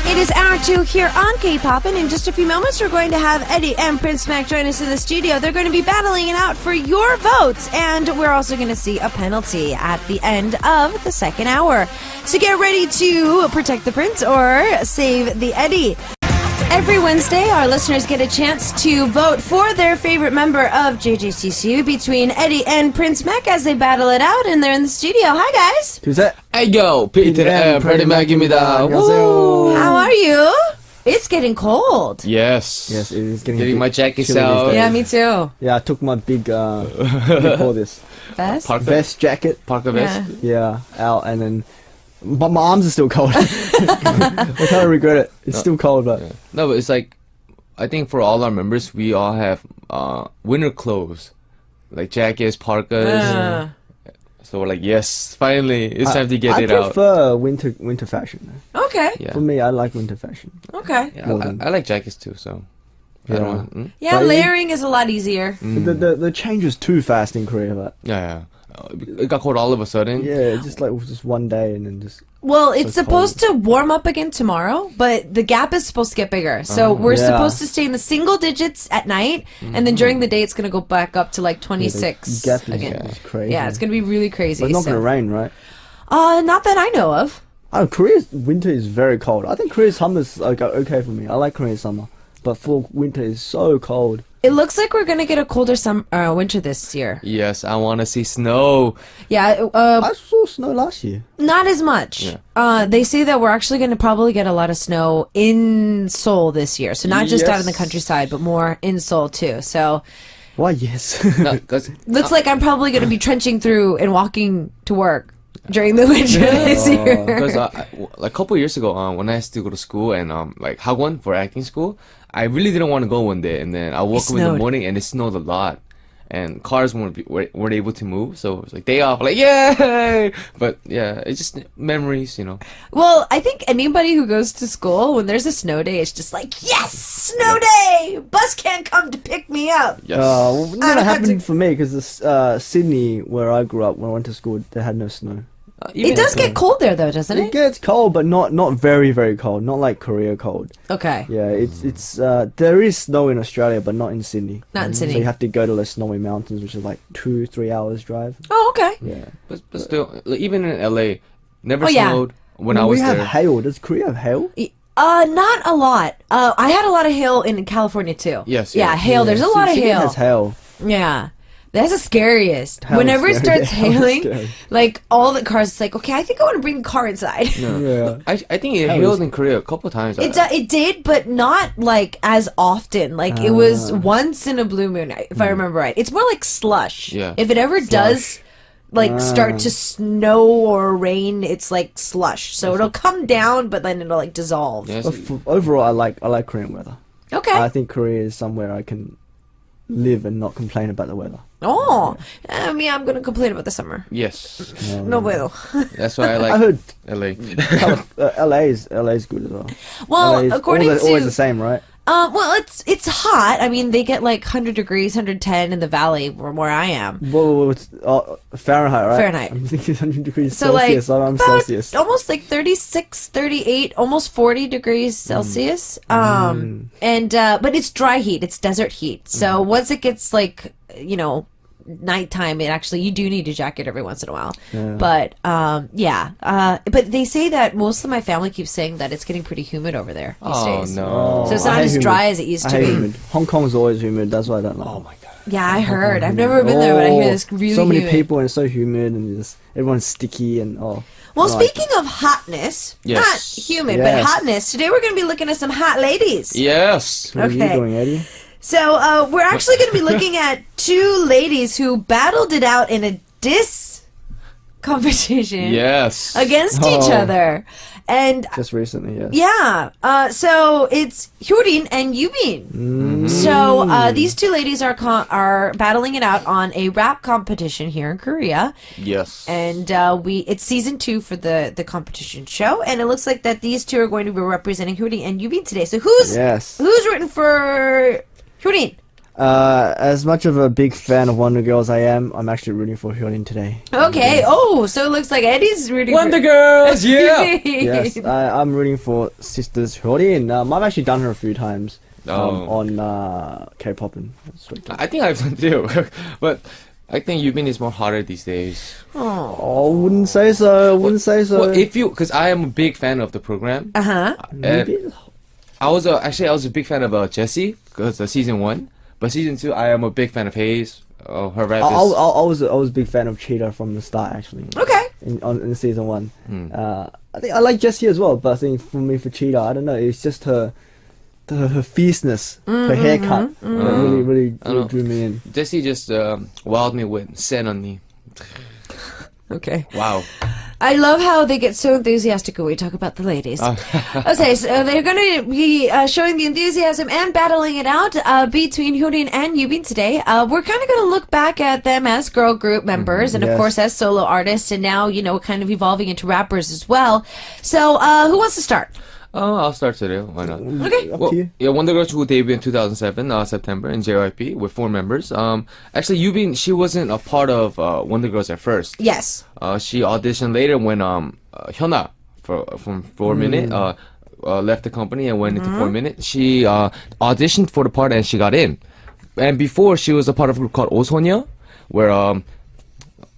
It is hour 2 here on K-Poppin. In just a few moments, we're going to have Eddy and Prince Mac join us in the studio. They're going to be battling it out for your votes, and we're also going to see a penalty at the end of the second hour. So get ready to protect the Prince or save the Eddy. Every Wednesday, our listeners get a chance to vote for their favorite member of JJCC between Eddy and Prince Mac as they battle it out, and they're in the studio. Hi, guys. 둘, 셋. Ayo, Peter and Freddie Mac입니다. 안녕하세요. How are you? It's getting cold. Yes. Yes, it is Getting my jacket chilly these out. days. Yeah, me too. Yeah, I took my big, what do you call this? Vest? Vest jacket. Parker vest. Yeah, out, and then but my arms are still cold. I kind of regret it. It's still cold, but... Yeah. No, but it's like, I think for all our members, we all have winter clothes. Like jackets, parkas. So we're like, yes, finally, it's time to get it out. I prefer winter fashion. Okay. Yeah. For me, I like winter fashion. Okay. Yeah, I like jackets too, so. I don't want, Yeah, But layering is a lot easier. The change was too fast in Korea, but... Yeah. It got cold all of a sudden. Yeah, just like just one day and then just... Well, it's So supposed to warm up again tomorrow, but the gap is supposed to get bigger. So we're Yeah. supposed to stay in the single digits at night, and then during the day it's going to go back up to like 26 The gap again. is crazy. Yeah, it's going to be really crazy. But it's not so. going to rain, right? Not that I know of. Oh, Korea's winter is very cold. I think Korea's summer is like okay for me. I like Korean summer, but for winter is so cold. It looks like we're going to get a colder winter this year. Yes, I want to see snow. Yeah, I saw snow last year. not as much. Yeah. They say that we're actually going to probably get a lot of snow in Seoul this year. So not just out in the Yes. countryside, but more in Seoul too. So Why? Yes. No, 'cause looks like I'm probably going to be trenching through and walking to work during the winter this year. Because like a couple years ago, when I used to go to school and like Hagwon for acting school, I really didn't want to go one day, and then I woke up in the snowed. morning and it snowed a lot, and cars weren't able to move, so it was like day off, like yay! But yeah, it's just memories, you know. Well, I think anybody who goes to school, when there's a snow day, it's just like, yes, snow day! Bus can't come to pick me up. Yes. Well, I it never don't have happened for me because Sydney, where I grew up, when I went to school, they had no snow. It does get cold there, though, doesn't It it? gets cold, but not very cold. Not like Korea cold. Okay. Yeah, it's there is snow in Australia, but not in Sydney. Not in So Sydney. you have to go to the snowy mountains, which is like 2-3 hours drive. Oh, okay. Yeah. But still, like, even in LA, never Oh, yeah. snowed when I was we have there. hail. Does Korea have hail? Not a lot. I had a lot of hail in California, too. Yes, Yeah, yes. hail. There's a lot of Sydney hail. has hail. Yeah. That's the scariest. Hail is Whenever it scary. starts Hail is hailing, scary. like all the cars, it's like, okay, I think I want to bring the car inside. Yeah. I think it How hailed is- in Korea a couple times. It did, but not like as often. Like it was once in a blue moon, if I remember right. It's more like slush. Yeah. If it ever does, like start to snow or rain, it's like slush. So it'll come down, but then it'll like dissolve. Yes. But overall, I like Korean weather. Okay. I think Korea is somewhere I can live and not complain about the weather. Oh, I mean, I'm gonna complain about the summer. Yes. No bueno. That's why I like I heard LA. LA's good as well. Well, LA is according always to the same, right? well, it's hot. I mean, they get like 100 degrees, 110 in the valley where I am. Well, it's Fahrenheit, right? Fahrenheit. I'm thinking 100 degrees So Celsius. like I'm about Celsius. almost like 36, 38, almost 40 degrees Celsius. And but it's dry heat. It's desert heat. So once it gets like, nighttime, you do need a jacket every once in a while. Yeah. But but they say that most of my family keeps saying that it's getting pretty humid over there these Oh days. no. So it's I not hate as humid. dry as it used I to hate be. humid. Hong Kong's always humid. That's why I don't like. Oh my god. Yeah, I heard. I've never been there, but I hear this really so many humid. people and it's so humid and just everyone's sticky and Well, No, speaking of hotness, Yes. not humid, but Yes. hotness, today we're going to be looking at some hot ladies. Yes. What are you Okay. doing, Eddie? So we're actually going to be looking at two ladies who battled it out in a Desc competition Yes. against each Oh. other. And Just recently, yes. yeah, so it's Hyorin and Yubin. So these two ladies are battling it out on a rap competition here in Korea. Yes. And it's season 2 for the competition show, and it looks like that these two are going to be representing Hyorin and Yubin today. So who's Yes. written for Hyorin? As much of a big fan of Wonder Girls I am, I'm actually rooting for Hyolyn today. Okay. Oh, so it looks like Eddie's rooting Wonder for... Girls, yeah. Yes, I'm rooting for sisters Hyolyn. I've actually done her a few times on Kpoppin. I think I've done too, but I think Yubin is more harder these days. Oh, wouldn't say so. Well, if you, because I am a big fan of the program. Uh-huh. I was a big fan of Jessie because season 1, but season 2 I am a big fan of Hayes. Her rap is. I was a big fan of Cheetah from the start actually. Okay. In season 1, I think I like Jessie as well, but I think for Cheetah, I don't know. It's just her fierceness, her haircut that really drew me in. Jessie just wowed me with Sen on me. Okay. Wow. I love how they get so enthusiastic when we talk about the ladies. Okay, so they're going to be showing the enthusiasm and battling it out between Hyolyn and Yubin today. We're kind of going to look back at them as girl group members and, of course, as solo artists, and now, kind of evolving into rappers as well. So, who wants to start? Oh, I'll start today. Why not? Okay. Up to you. Yeah, Wonder Girls who debuted in 2007, September, in JYP with 4 members. Actually, Yubin, she wasn't a part of Wonder Girls at first. Yes. She auditioned later when Hyuna from 4 Minute left the company and went into 4 Minute. She auditioned for the part and she got in. And before, she was a part of a group called Osonya, where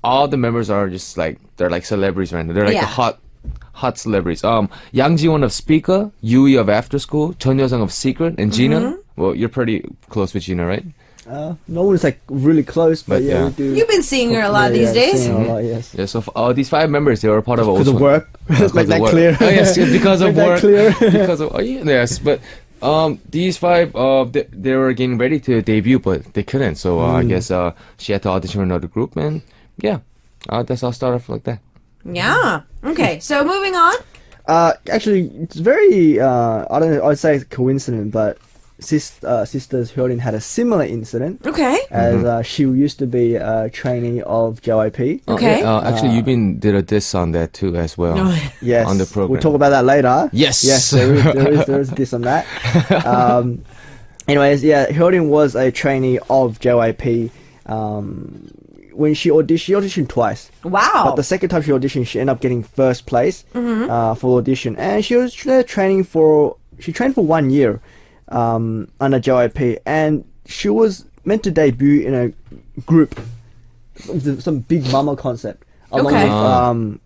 all the members are just like, they're like celebrities right now. They're like the hot celebrities. Yang Ji-won of Speaker, Yui of After School, Chun Yo-sung of Secret, and Gina. Well, you're pretty close with Gina, right? No one's like really close, but yeah, we do. You've been seeing her a lot these days. Seeing her a lot, yes. Yeah, so these 5 members, they were part of Because of work. Let's make that clear. Oh, yes, because of Make that work. clear. Because of, yes, but these 5, they were getting ready to debut, but they couldn't. So I guess she had to audition for another group, and yeah, that's how I started off like that. Yeah. Okay, so moving on. Actually, it's very, I don't know, I'd say it's coincident, but sisters Hyolyn had a similar incident. Okay. As she used to be a trainee of JYP. Okay. Actually, Yubin did a diss on that too as well. Yes. On the program. We'll talk about that later. Yes. Yes, there is this on that. Anyways, yeah, Hyolyn was a trainee of JYP. When she auditioned twice. Wow. But the second time she auditioned, she ended up getting first place for audition. And she was trained for 1 year under JYP. And she was meant to debut in a group, some big mama concept, along with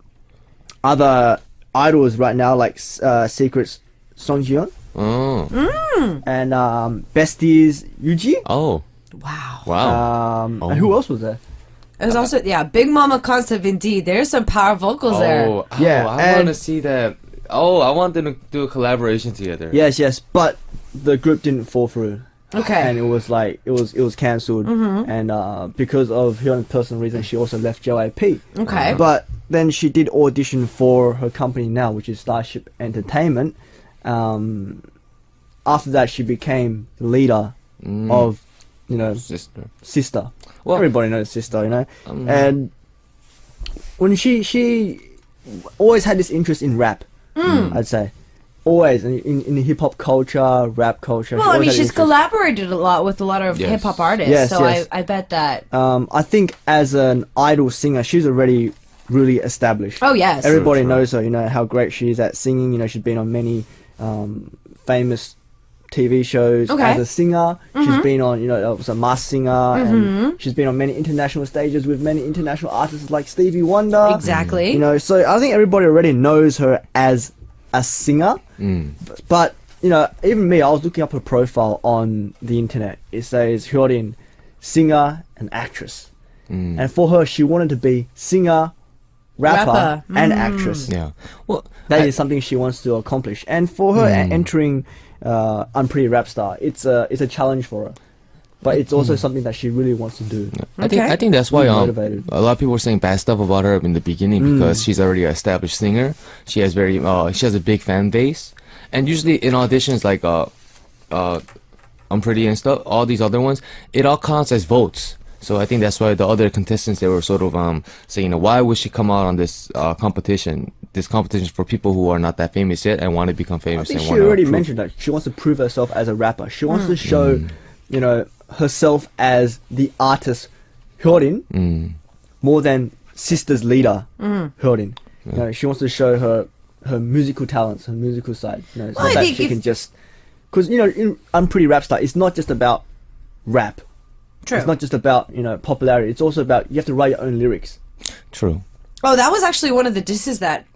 other idols right now, like Secret's Song Ji-yeon. And Besties Yuji. Oh. Wow. And who else was there? There's also, Big Mama concept indeed. There's some power vocals there. Yeah, I want to see that. Oh, I want them to do a collaboration together. Yes, but the group didn't fall through. Okay. And it was like, it was cancelled. And because of her own personal reason, she also left JYP. Okay. But then she did audition for her company now, which is Starship Entertainment. After that, she became the leader of, Sister. Well, everybody knows Sister, and when she always had this interest in rap, I'd say, always in hip hop culture, rap culture. Well, I mean, she's collaborated a lot with a lot of hip hop artists, yes. I bet that. I think as an idol singer, she's already really established. Oh yes, everybody knows her. How great she is at singing. She's been on many famous TV shows as a singer. She's been on, was a Masked Singer, and she's been on many international stages with many international artists like Stevie Wonder. Exactly. So I think everybody already knows her as a singer. But, even me, I was looking up her profile on the internet. It says Hyolyn, singer and actress. And for her, she wanted to be singer, rapper. And actress. Yeah. Well, that is something she wants to accomplish. And for her entering Unpretty Rap Star, it's a challenge for her, but it's also something that she really wants to do. I think that's why a lot of people were saying bad stuff about her in the beginning because she's already an established singer. She has she has a big fan base, and usually in auditions like Unpretty and stuff, all these other ones, it all counts as votes. So I think that's why the other contestants, they were sort of saying, why would she come out on this competition? This competition for people who are not that famous yet and want to become famous. I think she already mentioned that she wants to prove herself as a rapper. She wants to show, herself as the artist Hyodin more than sister's leader Hyodin. You know, she wants to show her musical talents, her musical side. You know, so Well, I that think she can just, because you know, in Unpretty Rap Star, it's not just about rap. True. It's not just about, you know, popularity. It's also about you have to write your own lyrics. True. Oh, that was actually one of the disses that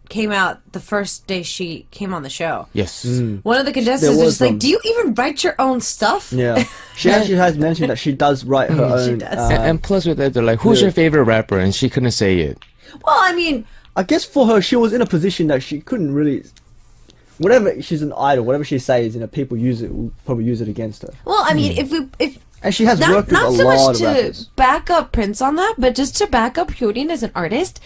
came out the first day she came on the show. Yes. One of the contestants There was was just like, some- do you even write your own stuff? Yeah, she actually has mentioned that she does write her own. does. And plus with that, they're like, who's Yeah. your favorite rapper? And she couldn't say it. Well, I mean, I guess for her, she was in a position that she couldn't really. Whatever, she's an idol. Whatever she says, you know, people will probably use it against her. if And she has not, worked with not a so lot much of to rappers. back up Prince on that, but just to back up Hyodin as an artist,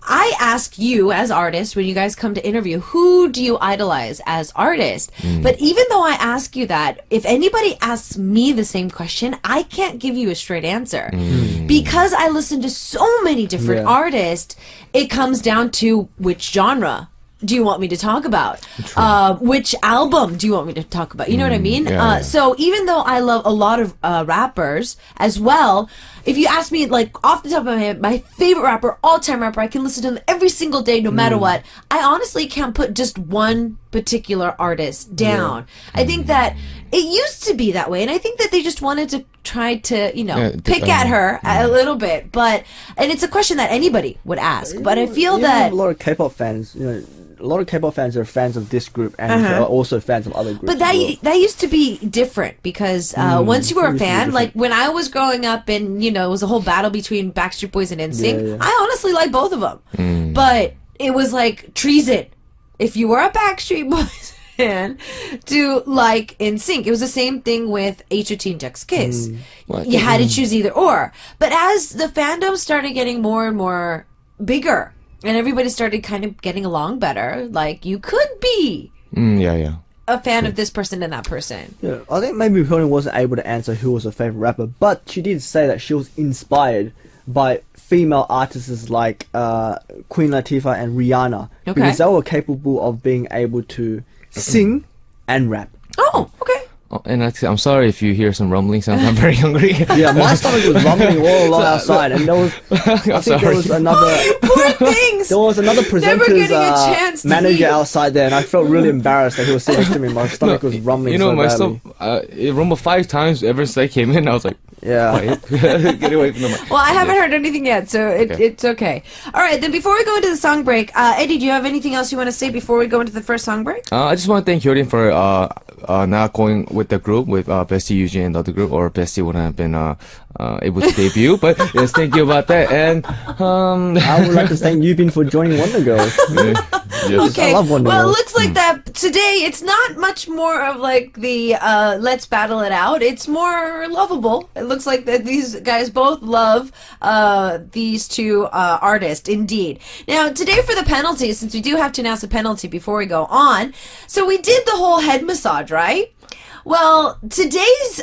I ask you as artists when you guys come to interview, who do you idolize as artist? But even though I ask you that, if anybody asks me the same question, I can't give you a straight answer. Because I listen to so many different Yeah. artists, it comes down to which genre do you want me to talk about? Which album do you want me to talk about? You know what I mean? yeah. So even though I love a lot of rappers as well, if you ask me, like, off the top of my head, my favorite rapper, all-time rapper, I can listen to them every single day, no matter what. I honestly can't put just one particular artist down. I think that it used to be that way, and I think that they just wanted to try to, you know, Yeah, pick at her a little bit. But, and it's a question that anybody would ask. But I feel You that... have a lot of K-pop fans, you know, a lot of K-pop fans are fans of this group and are also fans of other groups. But that as well. that used to be different because once you were a used to be fan, different. like when I was growing up, and you know, it was a whole battle between Backstreet Boys and NSYNC. Yeah, yeah. I honestly like both of them, but it was like treason if you were a Backstreet Boys fan to like NSYNC. It was the same thing with H.O.T. and Dex Kiss. Well, I You had to choose either or. But as the fandom started getting more and more bigger, and everybody started kind of getting along better, like you could be Yeah. a fan of this person and that person. Yeah, I think maybe Hyodin wasn't able to answer who was her favorite rapper, but she did say that she was inspired by female artists like Queen Latifah and Rihanna because they were capable of being able to sing and rap. Oh, okay. Oh, and I'm sorry if you hear some rumbling sounds. I'm very hungry. Yeah, my stomach was rumbling all along outside, and there was I think there was another Poor things. there was another Never getting a presenter's chance to manager eat. outside there, and I felt really embarrassed that he was sitting next to me. My stomach was rumbling You know, so my badly. stuff, it rumbled 5 times ever since I came in. I was like, Yeah. quiet. Get away from the mic. Well, I haven't heard anything yet, so Okay. it's okay. All right, then before we go into the song break, Eddie, do you have anything else you want to say before we go into the first song break? I just want to thank Hyodin for not going with the group with Bestie Eugene and the other group, or Bestie wouldn't have been able to debut. But yes, thank you about that. And I would like to thank Yubin for joining Wonder Girls. yes. Okay. I love Wonder Well, it Girls. looks like that today. It's not much more of like the let's battle it out. It's more lovable. It looks like that these guys both love these two artists. Indeed. Now, today for the penalty, since we do have to announce a penalty before we go on, so we did the whole head massage, right? Well, today's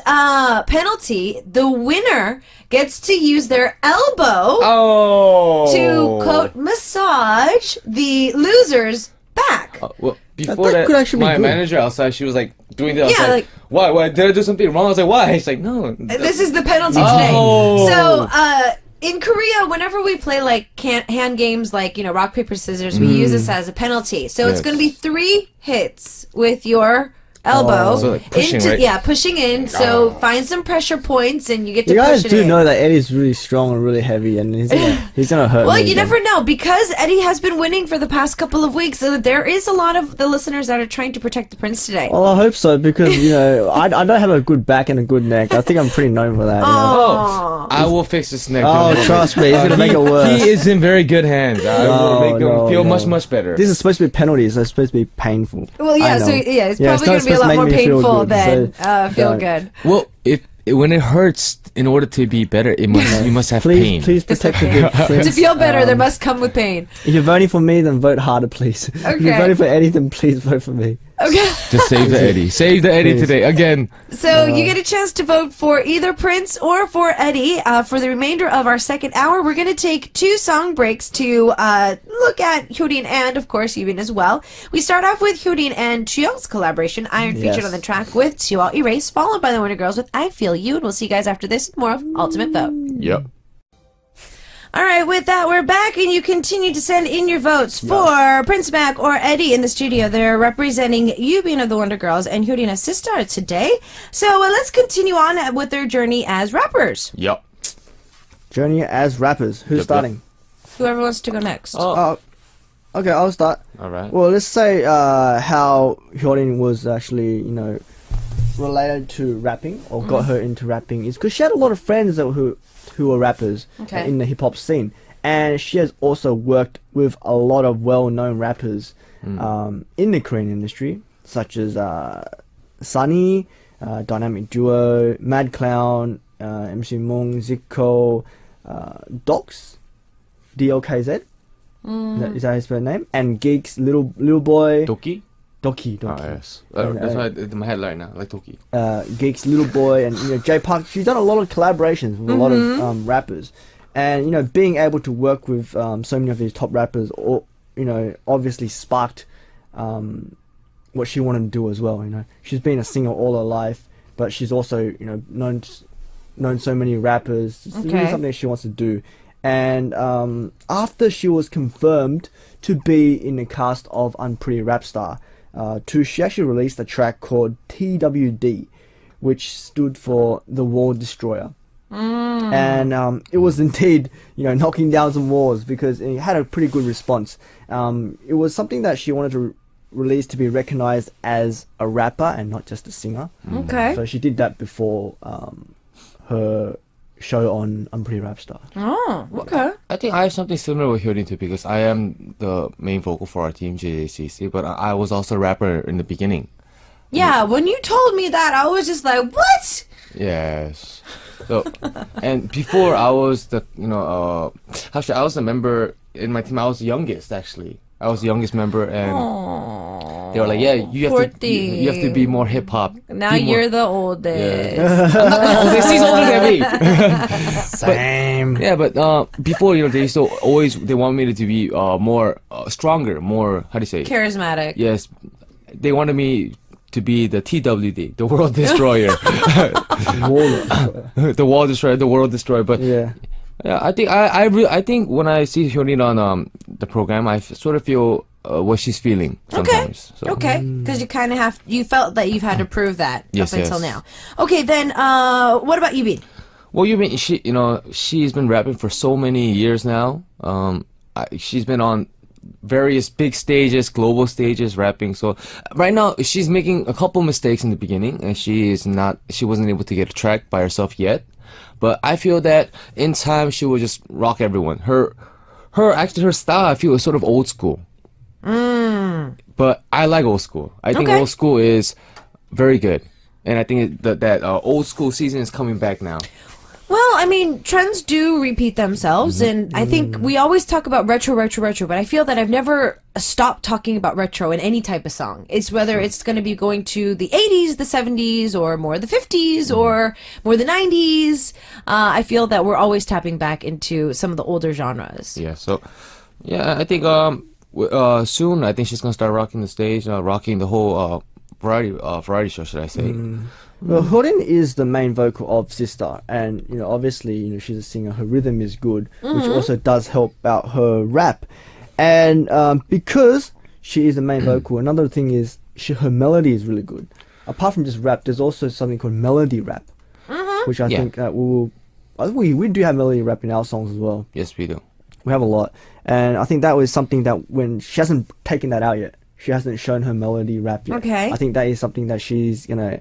penalty, the winner gets to use their elbow Oh. to quote massage the loser's back. Well, before that that, could actually be my good. manager outside, she was like doing that. I was Yeah, like, why? Did I do something wrong? I was like, why? She's like, no. This is the penalty today. Oh. So, in Korea, whenever we play like hand games, like, you know, rock, paper, scissors, we use this as a penalty. So it's Yes. going to be 3 hits with your elbow. So, like, pushing, right? Yeah, pushing in. So find some pressure points and you get to You guys push it do in. know that Eddie's really strong and really heavy, and he's gonna hurt Well, me you again. never know, because Eddie has been winning for the past couple of weeks. So there is a lot of the listeners that are trying to protect the prince today. Well, I hope so, because you know I don't have a good back and a good neck. I think I'm pretty known for that. You know? Oh. I will fix this neck. Oh, don't worry. trust me, it's gonna make it worse. He is in very good hands. I will make him No, feel no. much better. This is supposed to be penalties, so it's supposed to be painful. Well, I yeah, know. so yeah, it's Yeah, probably going not to be a supposed lot make more me feel painful good, than so feel don't. good. Well, if when it hurts, in order to be better, you must have Please, pain. please protect the good prince. To feel better, there must come with pain. If you're voting for me, then vote harder, please. If you're Okay. voting for Eddie, then please vote for me. Okay. Just save the Eddy. Save the Eddy Please. today again. So you get a chance to vote for either Prince or for Eddy. For the remainder of our second hour, we're going to take 2 song breaks to look at Hyodin and, of course, Yubin as well. We start off with Hyodin and Chuyeol's collaboration, Iron, featured Yes. on the track with Chuyeol Erase, followed by the Wonder Girls with I Feel You. And we'll see you guys after this with more of Ultimate Vote. Yep. All right, with that, we're back, and you continue to send in your votes for Prince Mac or Eddy in the studio. They're representing Yubin of the Wonder Girls and Hyodin as sister today. So let's continue on with their journey as rappers. Yep. Journey as rappers. Who's Yep, starting? Whoever wants to go next. Okay, I'll start. All right. Well, let's say how Hyodin was actually, related to rapping or got her into rapping is because she had a lot of friends who were rappers in the hip hop scene, and she has also worked with a lot of well-known rappers in the Korean industry, such as Sunny, Dynamic Duo, Mad Clown, MC Mung, Zico, Dox, DOKZ. Is that his first name? And Geek's little boy. Doki? Doki. Oh, yes. That's why it's in my head right now, like Doki. Geek's little boy and J Park. She's done a lot of collaborations with a lot of rappers, and being able to work with so many of these top rappers, obviously sparked what she wanted to do as well. She's been a singer all her life, but she's also known so many rappers. It's really something she wants to do. And after she was confirmed to be in the cast of Unpretty Rap Star, she actually released a track called TWD, which stood for The Wall Destroyer. And it was indeed, knocking down some walls because it had a pretty good response. It was something that she wanted to release to be recognized as a rapper and not just a singer. Okay. So she did that before her show on Unpretty Rap Star. Oh, okay. I think I have something similar with Hyodin too, because I am the main vocal for our team, JJCC, but I was also a rapper in the beginning. Yeah, when you told me that, I was just like, what? Yes. So, and before I was the, actually I was a member in my team. I was the youngest, actually. I was the youngest member, and they were like, "Yeah, you have to be more hip hop." Now you're the oldest. Yeah. I'm not the oldest. He's older than me. Same. But before, they used to always they want me to be more stronger, more, how do you say? Charismatic. Yes, they wanted me to be the TWD, the World Destroyer, the Wall Destroyer, the World Destroyer. But Yeah. yeah, I think when I see Hyodin on the program, I sort of feel what she's feeling sometimes. So. Okay, because you felt that you've had to prove that Yes, up until yes. now. Okay, then what about Yubin? Well, she's been rapping for so many years now. She's been on various big stages, global stages, rapping. So right now she's making a couple mistakes in the beginning, and she wasn't able to get a track by herself yet. But I feel that in time she will just rock everyone. Her style, I feel, is sort of old school. But I like old school. I think old school is very good, and I think that old school season is coming back now. Well, I mean, trends do repeat themselves, and I think we always talk about retro, but I feel that I've never stopped talking about retro in any type of song. It's whether it's going to be going to the 80s, the 70s, or more the 50s, or more the 90s. I feel that we're always tapping back into some of the older genres. Yeah, so, yeah, I think soon, I think she's going to start rocking the stage, rocking the whole variety show, should I say. Well, Hyodin is the main vocal of Sister, and obviously, she's a singer. Her rhythm is good, which also does help out her rap. And because she is the main vocal, another thing is her melody is really good. Apart from just rap, there's also something called melody rap, which I think we do have melody rap in our songs as well. Yes, we do. We have a lot, and I think that was something that when she hasn't taken that out yet, she hasn't shown her melody rap yet. Okay. I think that is something that she's gonna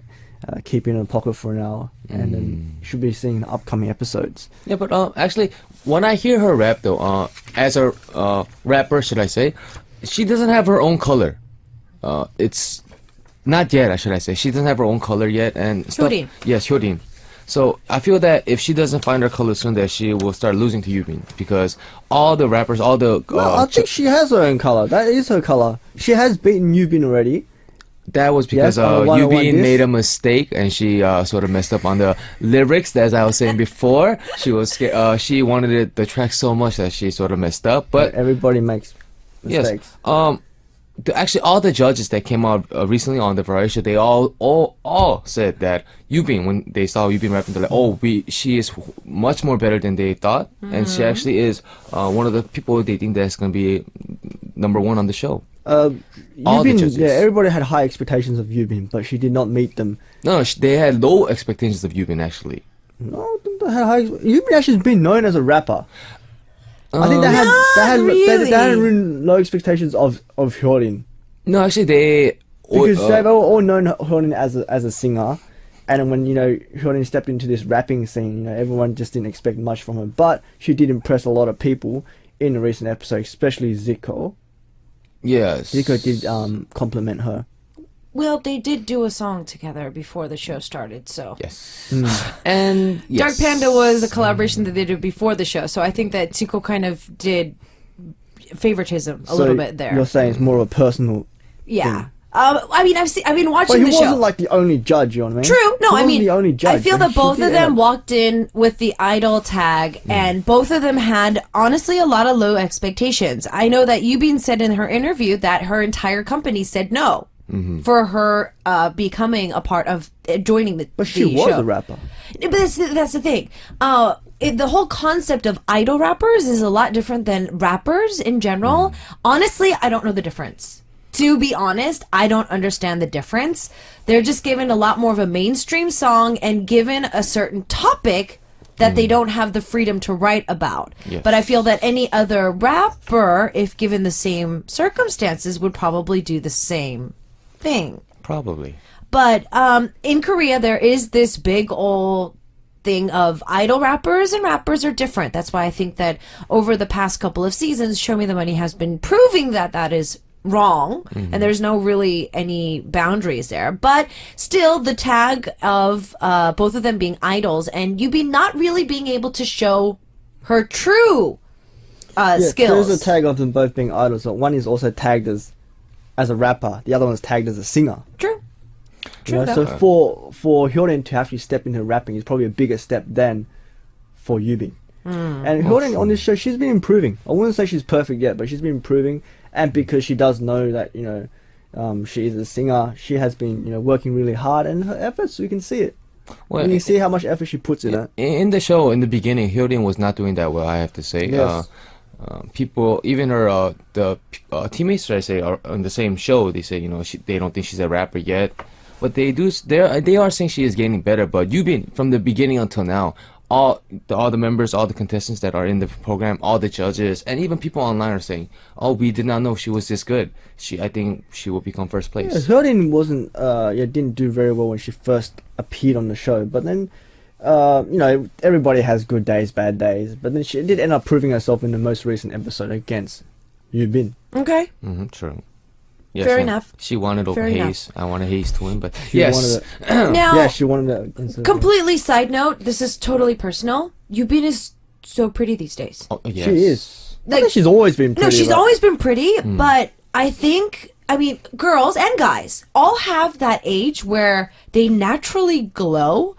keep in her pocket for now, and then should be seeing the upcoming episodes. Yeah, but actually, when I hear her rap, though, as a rapper, should I say, she doesn't have her own color. It's not yet, should I say. She doesn't have her own color yet, and Hyodin. Yes, Hyodin. So I feel that if she doesn't find her color soon, that she will start losing to Yubin, because all the rappers, all the Well, I think she has her own color. That is her color. She has beaten Yubin already. That was because Yes, on the 101 Yubin disc. made a mistake and she sort of messed up on the lyrics. As I was saying before, she was she wanted the track so much that she sort of messed up. But Everybody makes mistakes. yes, actually, all the judges that came out recently on the variety show, they all said that Yubin, when they saw Yubin rapping, they're like, "Oh, she is much more better than they thought," and she actually is one of the people they think that's gonna be number one on the show. All the Yubin, judges. yeah, everybody had high expectations of Yubin, but she did not meet them. No, they had low expectations of Yubin actually. No, they had high. Yubin actually has been known as a rapper. I think they had they had really low expectations of Hyorin No, actually, they because they've all known Hyorin as a singer, and when Hyorin stepped into this rapping scene, everyone just didn't expect much from her. But she did impress a lot of people in the recent episode, especially Zico. yes, Zico did compliment her. Well, they did do a song together before the show started, so. yes, and yes. Dark Panda was a collaboration that they did before the show, so I think that Zico kind of did favoritism a little bit there. You're saying it's more of a personal. Yeah. I mean, I've been watching But he the show. wasn't like the only judge, you know what I mean? True. No, He I wasn't mean, the only judge. I feel that She both did of them end up- walked in with the idol tag, and both of them had, honestly, a lot of low expectations. I know that Yubin said in her interview that her entire company said no for her becoming a part of joining the But she the was show. a rapper. But that's the thing. The whole concept of idol rappers is a lot different than rappers in general. Honestly, I don't know the difference. To be honest, I don't understand the difference. They're just given a lot more of a mainstream song and given a certain topic that they don't have the freedom to write about. Yes. But I feel that any other rapper, if given the same circumstances, would probably do the same thing. probably. But in Korea, there is this big old thing of idol rappers, and rappers are different. That's why I think that over the past couple of seasons, Show Me the Money has been proving that that is wrong, and there's no really any boundaries there. But still, the tag of both of them being idols, and Yubi not really being able to show her true skills. There's a tag of them both being idols. So one is also tagged as a rapper. The other one's tagged as a singer. True. You know? True. So for Hyorin to actually step into rapping is probably a bigger step than for Yubin. And Hyorin on this show, she's been improving. I wouldn't say she's perfect yet, but she's been improving. And because she does know that she is a singer, she has been working really hard, and her efforts, we can see it. Well, And you see how much effort she puts in it. in the show, in the beginning, Hyorin was not doing that well, I have to say. Yes. People, even her teammates that I say are on the same show, they say they don't think she's a rapper yet, but they are saying she is getting better. But Yubin, from the beginning until now, all the members, all the contestants that are in the program, all the judges, and even people online are saying, "Oh, we did not know she was this good. I think she will become first place." Yeah, Hyorin didn't do very well when she first appeared on the show, but then everybody has good days, bad days, but then she did end up proving herself in the most recent episode against Yubin. Okay. True. Yes, Fair and enough. She wanted over Fair enough. Hayes. I wanted Hayes to win, but She yes. wanted it. Now, Yeah, she wanted it. completely side note, this is totally personal. Yubin is so pretty these days. Oh, yes. She is. I Like- think she's always been pretty. No, she's but- always been pretty, but I mean, girls and guys all have that age where they naturally glow.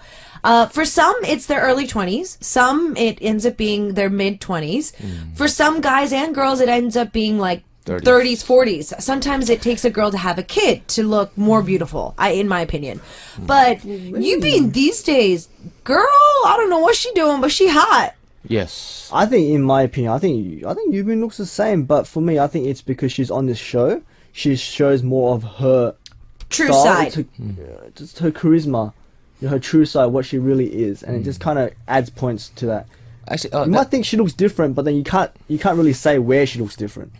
For some, it's their early 20s. Some, it ends up being their mid 20s. For some guys and girls, it ends up being like 30s, 40s. Sometimes it takes a girl to have a kid to look more beautiful, in my opinion. But you being these days, girl, I don't know what she doing, but she hot. Yes. I think, in my opinion, I think Yubin looks the same. But for me, I think it's because she's on this show. She shows more of her True style, side. just her charisma, her true side, what she really is, and it just kind of adds points to that. Actually, You might think she looks different, but then you can't really say where she looks different.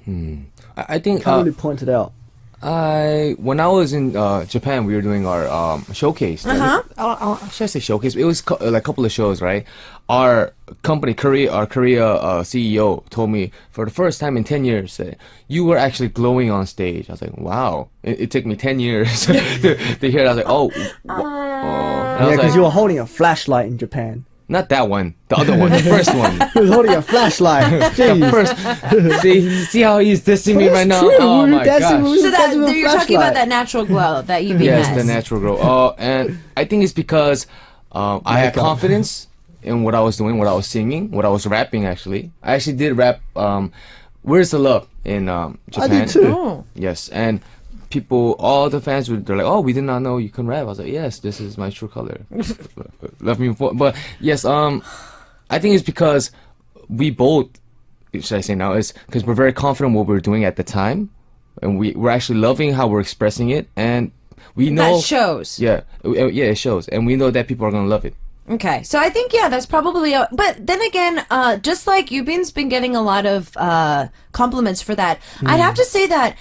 I think Can't really point it out. when I was in Japan, we were doing our showcase. Should I say showcase? It was like a couple of shows, right? Our company, our Korea CEO told me for the first time in 10 years that you were actually glowing on stage. I was like, wow. It took me 10 years to hear it. I was like, oh. And I Yeah, was because like, you were holding a flashlight in Japan. Not that one. The other one. The first one. He was holding a flashlight. The Jeez. first. See how he's dissing me right now? True. Oh We were my dancing gosh. with- So that That's a you're talking about flashlight. that natural glow that Yubin Yes, has. the natural glow. And I think it's because I had Makeup. confidence in what I was doing, what I was singing, what I was rapping. Actually, I actually did rap. Where's the Love in Japan? I did too. Oh. Yes, and people, all the fans they're like, "Oh, we did not know you can rap." I was like, "Yes, this is my true color." Love me for, but yes, I think it's because we both, should I say now, is because we're very confident what we're doing at the time, and we're actually loving how we're expressing it, and we know That shows. Yeah, it shows, and we know that people are gonna love it. Okay, so I think, yeah, that's probably... but then again, just like Yubin's been getting a lot of compliments for that, I'd have to say that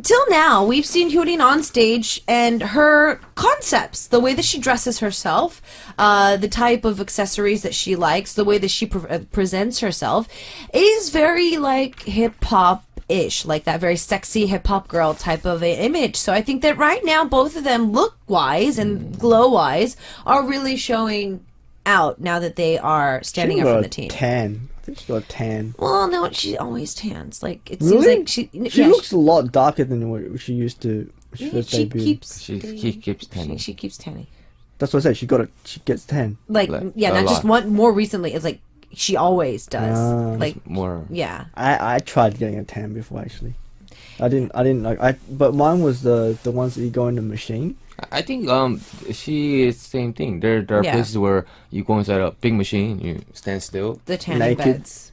till now, we've seen Hyurin on stage and her concepts, the way that she dresses herself, the type of accessories that she likes, the way that she presents herself, is very, like, hip-hop-ish, like that very sexy hip-hop girl type of image. So I think that right now, both of them, look-wise and glow-wise, are really showing out now that they are standing up from the team. Tan. I think she got a tan. Well, no, she always tans. Like, it Really? seems like She yeah, looks a lot darker than what she used to. When she first she debuted. keeps He keeps tanning. she keeps tanning. That's what I said. She gets tan. Like, Like, yeah, a not just lot. one. More recently, it's like she always does. Like, More. yeah. I tried getting a tan before actually. I didn't like but mine was the ones that you go in the machine. I think she is same thing. There are Yeah. places where you go inside a big machine, you stand still. The tanning Naked. beds.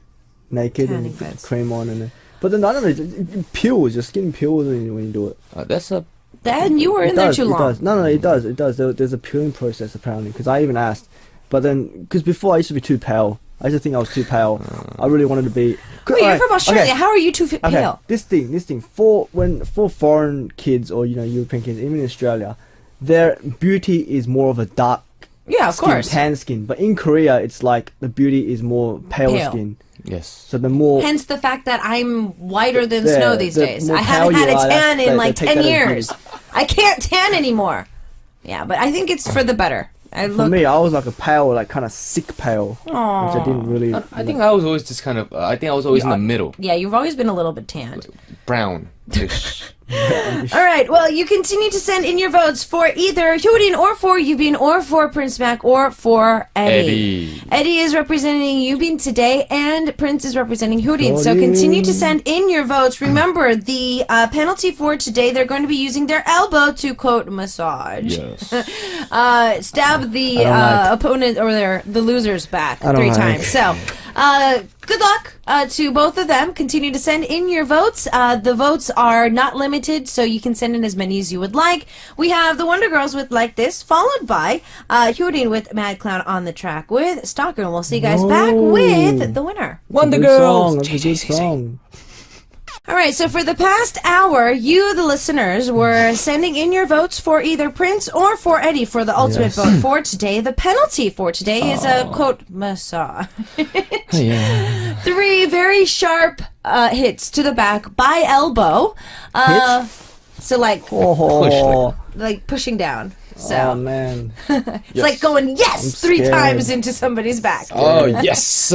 Naked Tanning and put beds. cream on and then, but then I don't know, it peels, your skin peels when you do it. That's a Then you were in there too It long. does. No, it does. There's a peeling process apparently. Because I even asked, but then because before I used to be too pale. I used to think I was too pale. I really wanted to be. Wait, you're from Australia. How are you too pale? This thing for foreign kids or European kids, even in Australia, their beauty is more of a dark Yeah, of skin, course. tan skin. But in Korea, it's like the beauty is more pale. Skin. yes. So the more Hence the fact that I'm whiter than Yeah, snow these the days. more I haven't pale had you a are, tan they in like take 10 that as years. I can't tan anymore. Yeah, but I think it's for the better. I for look. me, I was like a pale, like kind of sick pale, which I didn't really. I think I was always just kind of. I think I was always in the middle, Yeah, you've always been a little bit tanned. brown. All right. Well, you continue to send in your votes for either Hyurin or for Yubin or for Prince Mac or for Eddy. Eddy is representing Yubin today, and Prince is representing Hyurin. So continue to send in your votes. Remember, the penalty for today, they're going to be using their elbow to, quote, massage. Yes. Stab the I don't like. opponent or the loser's back I don't 3 like. times. So, good luck to both of them. Continue to send in your votes. The votes are not limited, so you can send in as many as you would like. We have the Wonder Girls with Like This, followed by Hyurin with Mad Clown on the track with Stalker. And we'll see you guys back with the winner. Wonder Good Girls. song, that's a good song. All right, so for the past hour, you, the listeners, were sending in your votes for either Prince or for Eddy for the ultimate vote for today. The penalty for today is a, quote, massage. Yeah. 3 very sharp hits to the back by elbow. So like Oh, like pushing down. So oh man, it's like going yes I'm 3 scared. times into somebody's back. Oh yes.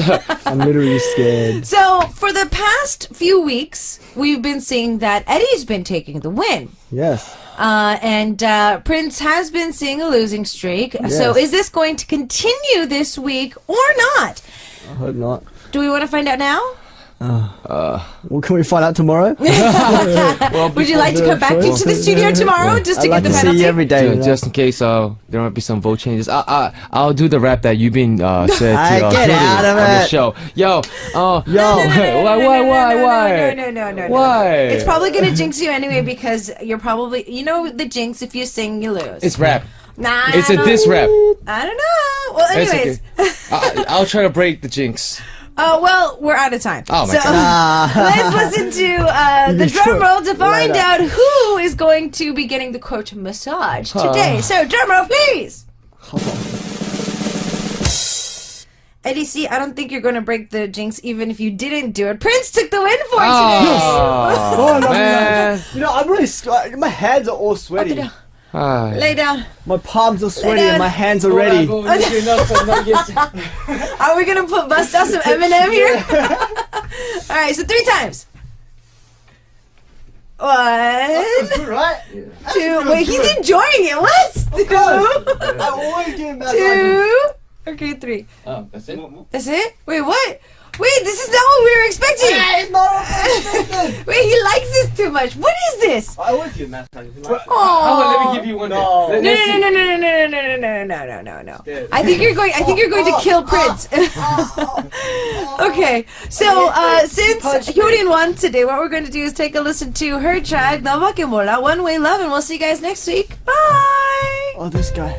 I'm literally scared. So for the past few weeks, we've been seeing that Eddy's been taking the win. Yes. And Prince has been seeing a losing streak. So Yes. is this going to continue this week or not? I hope not. Do we want to find out now? Well, can we find out tomorrow? Would you like to come back into the studio tomorrow just to I'd like get the to see penalty? you every day. Just in case there might be some vote changes. I'll do the rap that you've been said Hey, to get Hyurin out of on the it. show. Yo, Yo. why? No. Why? It's probably going to jinx you anyway because you're probably, you know the jinx, if you sing, you lose. It's rap. Nah, It's a diss rap. I don't know. Well, It's anyways. okay. I'll try to break the jinx. Well, we're out of time. Oh my so, God. let's listen to the drum roll to find Right out who is going to be getting the quote massage today. So, drum roll, please. Eddy, see, I don't think you're going to break the jinx even if you didn't do it. Prince took the win for today. Oh, man. You know, I'm really. My hands are all sweaty. 아, Lay down. My palms are sweaty down. and my hands are ready. Are we gonna bust out some Eminem here? All right, so 3 times. 1, Right? 2. Wait, he's enjoying it. What? 2. I always do that. 2. Okay, 3. Oh, that's it? That's it? Wait, what? Wait, this is not what we were expecting. It's not what I expected. Wait, he likes this too much. What is this? I always do massage. How about let me give you one No. day. No, Let's see. no. I think you're going to kill Prince. Okay, so since Hyorin won today, what we're going to do is take a listen to her track 너밖에 몰라, One Way Love, and we'll see you guys next week. Bye. Oh, this guy.